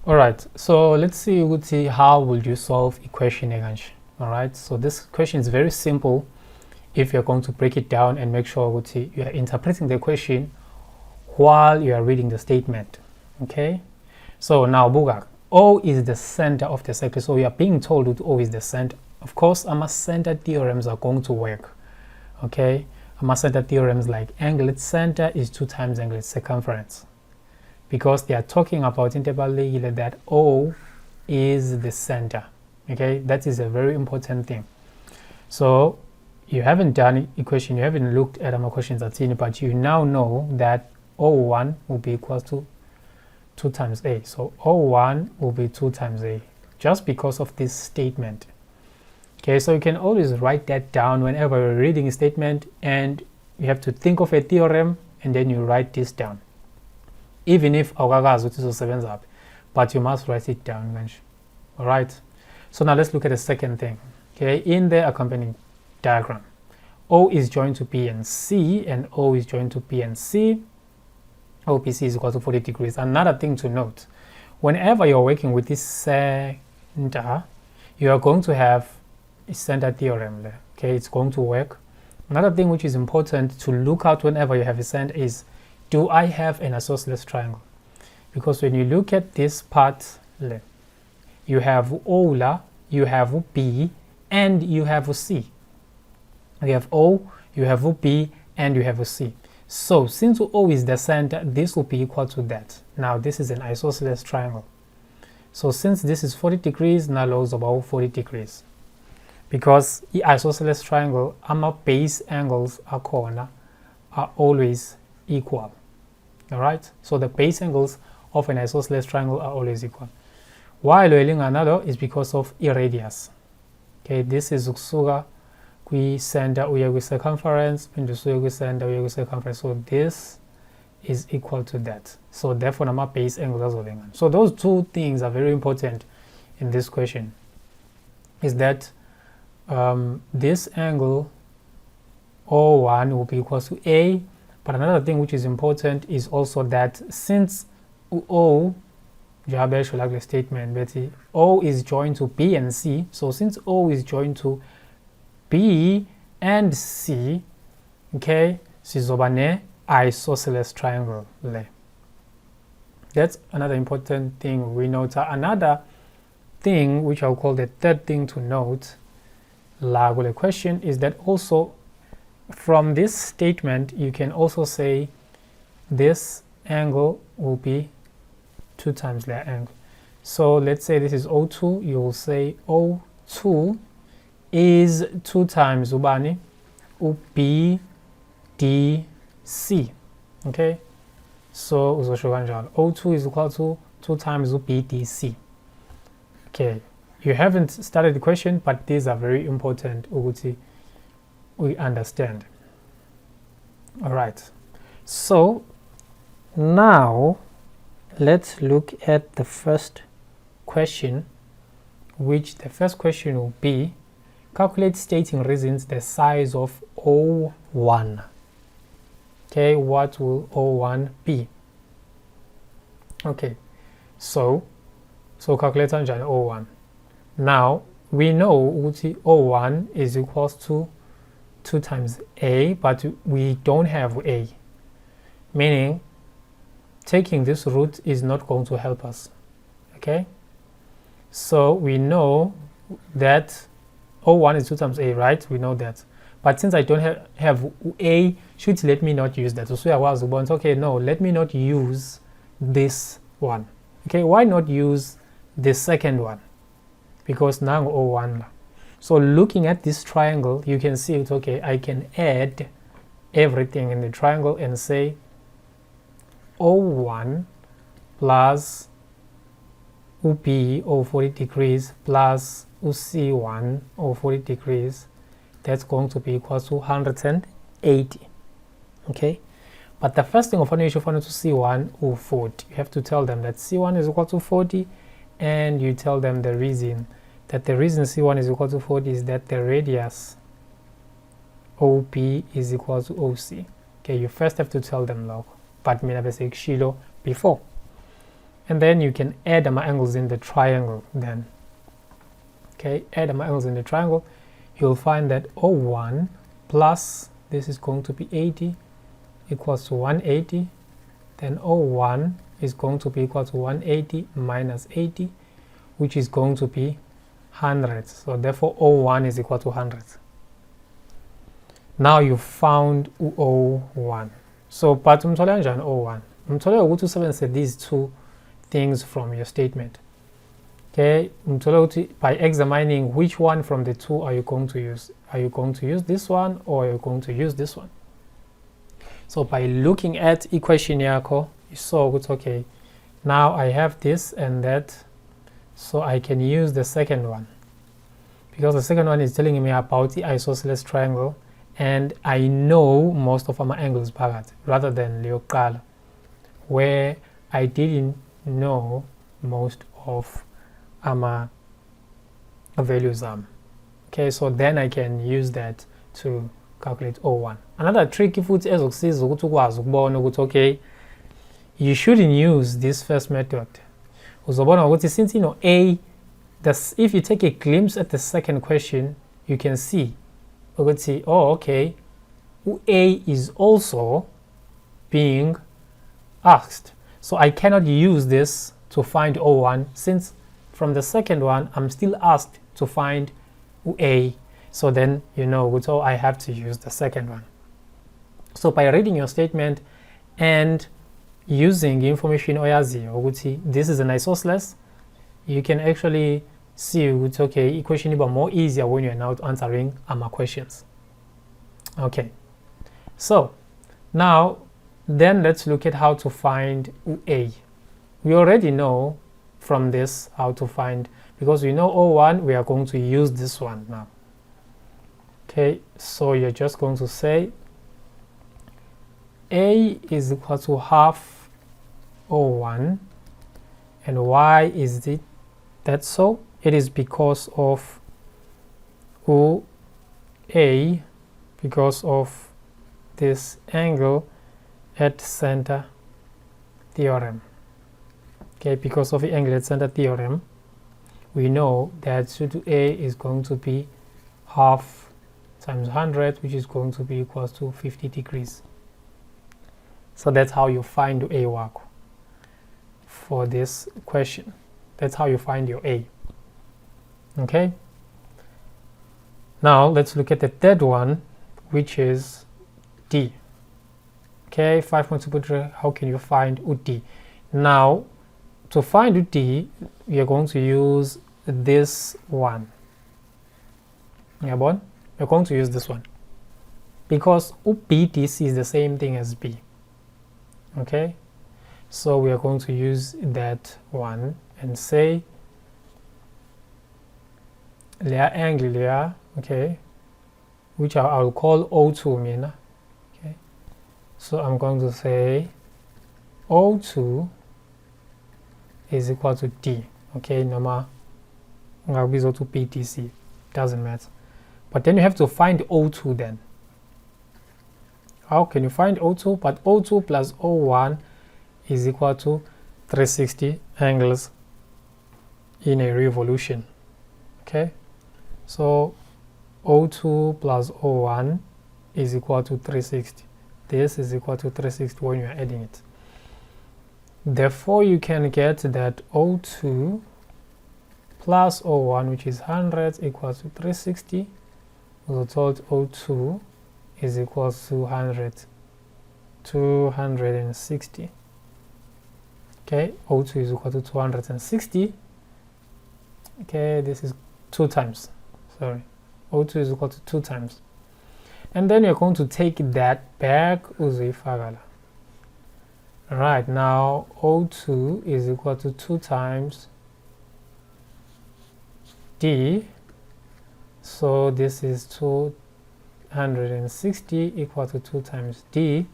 Alright, so let's see how will you solve equation ekanje. Alright, so this question is very simple if you're going to break it down and make sure you are interpreting the question while you are reading the statement. Okay, so now buga, O is the center of the circle, so we are being told that O is the center. Of course, our center theorems are going to work. Okay, our center theorems like angle at center is 2 times angle at circumference, because they are talking about interval that O is the center. Okay, that is a very important thing. So you haven't done equation, you haven't looked at my questions at in, but you now know that O1 will be equal to 2 times A. So O1 will be 2 times A just because of this statement. Okay, so you can always write that down whenever you're reading a statement and you have to think of a theorem and then you write this down. Even if but you must write it down. Alright, so now let's look at the second thing. Okay, in the accompanying diagram, O is joined to B and C, and O is joined to B and C. OPC is equal to 40 degrees. Another thing to note, whenever you're working with this center, you are going to have a center theorem there. Okay, it's going to work. Another thing which is important to look out whenever you have a center is, do I have an isosceles triangle? Because when you look at this part, you have O, you have B, and you have C. You have O, you have B, and you have C. So since O is the center, this will be equal to that. Now this is an isosceles triangle. So since this is 40 degrees, now is about 40 degrees. Because the isosceles triangle, our base angles are always equal. Alright, so the base angles of an isosceles triangle are always equal. Why another is because of irradius. Okay, this is ukusuka kwi center uya kwi circumference, phinde usuke kwi center uya kwi circumference. So this is equal to that. So therefore our base angles azolingana. So those two things are very important in this question. Is that this angle O1 will be equal to A, but another thing which is important is also that since O like statement, Betty, O is joined to B and C. So since O is joined to B and C, okay, sizobane isosceles triangle. That's another important thing we note. Another thing which I'll call the third thing to note, the question is that also from this statement you can also say this angle will be 2 times that angle. So let's say this is O2, you will say O2 is 2 times ubani BDC. Okay, so O2 is equal to 2 times BDC. Okay, you haven't started the question, but these are very important we understand. All right, so now let's look at the first question, which the first question will be calculate stating reasons the size of O1. Okay, what will O1 be? Okay, so calculate O1. Now we know O1 is equals to 2 times A, but we don't have A, meaning taking this root is not going to help us. Okay, so we know that O1 is 2 times A, right? We know that, but since I don't have A, should let me not use that. So I was okay, no, let me not use this one. Okay, why not use the second one? Because now O1. So looking at this triangle, you can see it. Okay, I can add everything in the triangle and say O1 plus UB or 40 degrees plus UC1 or 40 degrees, that's going to be equal to 180. Okay, but the first thing of you should find to C1 or 40. You have to tell them that C1 is equal to 40, and you tell them the reason C1 is equal to 40 is that the radius OP is equal to OC. Okay, you first have to tell them log, but mina bese kshilo before. and then you can add my angles in the triangle then. Okay, add my angles in the triangle, you'll find that 01 plus this is going to be 80 equals to 180, then 01 is going to be equal to 180 minus 80, which is going to be 100. So therefore 01 is equal to 100. Now you found 01. So but umthole kanjani 01? Umthole ukuthi usebenzise these two things from your statement. Okay, by examining which one from the two are you going to use. Are you going to use this one or are you going to use this one? So by looking at equation yakho, you saw it's okay. Now I have this and that, so I can use the second one. Because the second one is telling me about the isosceles triangle, and I know most of my angles phakathi, rather than leyokuqala, where I didn't know most of my values. Okay, so then I can use that to calculate 01. Another trick futhi ezokusiza ukuthi ukwazi ukubona ukuthi okay, you shouldn't use this first method. Uzobona ukuthi since you know A, if you take a glimpse at the second question, you can see ukuthi oh okay, A is also being asked. So I cannot use this to find 01 since from the second one I'm still asked to find A. So then you know, so I have to use the second one. So by reading your statement and using information oyaziyo, this is an isosceles, you can actually see it's okay, equation is more easier when you're now answering my questions. Okay, so now then let's look at how to find A. We already know from this how to find, because we know 01, we are going to use this one now. Okay, so you're just going to say A is equal to half 01, and why is it that so? It is because of A, because of this angle at center theorem. Okay, because of the angle at center theorem, we know that A is going to be half times 100, which is going to be equals to 50 degrees. So that's how you find A work for this question. That's how you find your A. Okay, now let's look at the third one, which is D. Okay, 5.2, how can you find D? Now to find D, we are going to use this one. Yeah, we're going to use this one because BDC is the same thing as B. Okay, so we are going to use that one and say layer angle layer, okay, which I'll call O2 mina. Okay, so I'm going to say O2 is equal to D. Okay, noma ngabizo to BTC, doesn't matter. But then you have to find O2 then. How can you find O2? But O2 plus O1 is equal to 360 angles in a revolution. Okay, so O2 plus O1 is equal to 360. This is equal to 360 when you are adding it. Therefore, you can get that O2 plus O1, which is 100, equals to 360. So told O2 is equal to 260. Okay, O2 is equal to 260. Okay, this is 2 times. Sorry, O2 is equal to 2 times. And then you're going to take that back uzifagala. Right, now O2 is equal to 2 times D. So this is 260 equal to 2 times D.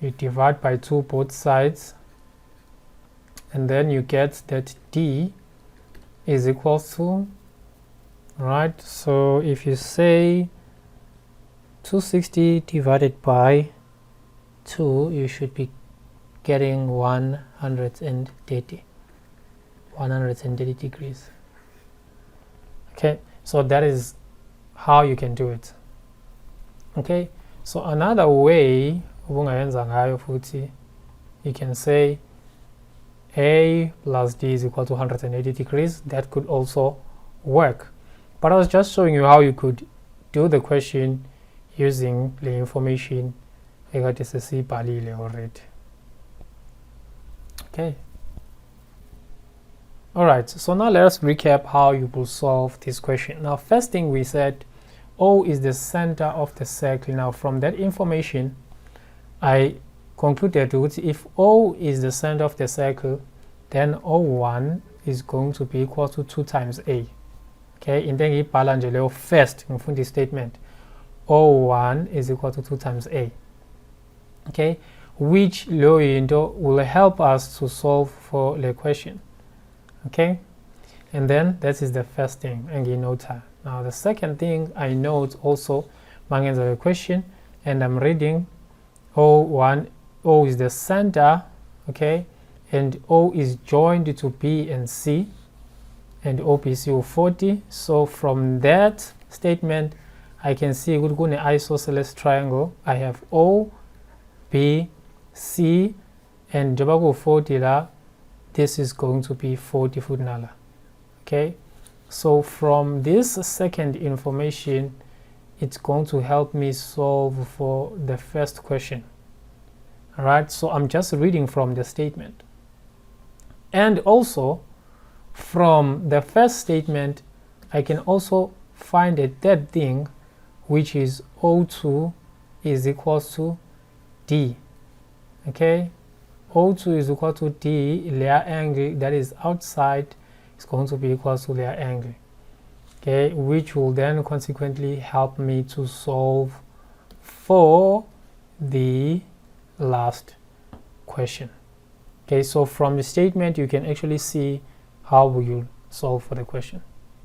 You divide by 2 both sides, and then you get that D is equal to, right, so if you say 260 divided by 2, you should be getting 100. 130 degrees. Okay, so that is how you can do it. Okay, so another way you can say A plus D is equal to 180 degrees. That could also work, but I was just showing you how you could do the question using the information already. Okay, alright, so now let us recap how you will solve this question. Now, first thing we said, O is the center of the circle. Now, from that information, I concluded that if O is the center of the circle, then O1 is going to be equal to 2 times A. Okay, in the first statement, O1 is equal to 2 times A. Okay, which will help us to solve for the question. Okay, and then that is the first thing, and you note her. Now the second thing I note also the question, and I'm reading O1, O is the center, okay, and O is joined to B and C, and OPC 40. So from that statement, I can see good going isosceles triangle. I have O, B, C, and Jabago 40 la. This is going to be 40 foot nala. Okay, so from this second information, it's going to help me solve for the first question. All right, so I'm just reading from the statement, and also from the first statement I can also find a third thing, which is O2 is equal to D. Okay, O2 is equal to D, layer angle that is outside is going to be equal to layer angle. Okay, which will then consequently help me to solve for the last question. Okay, so from the statement you can actually see how will you solve for the question.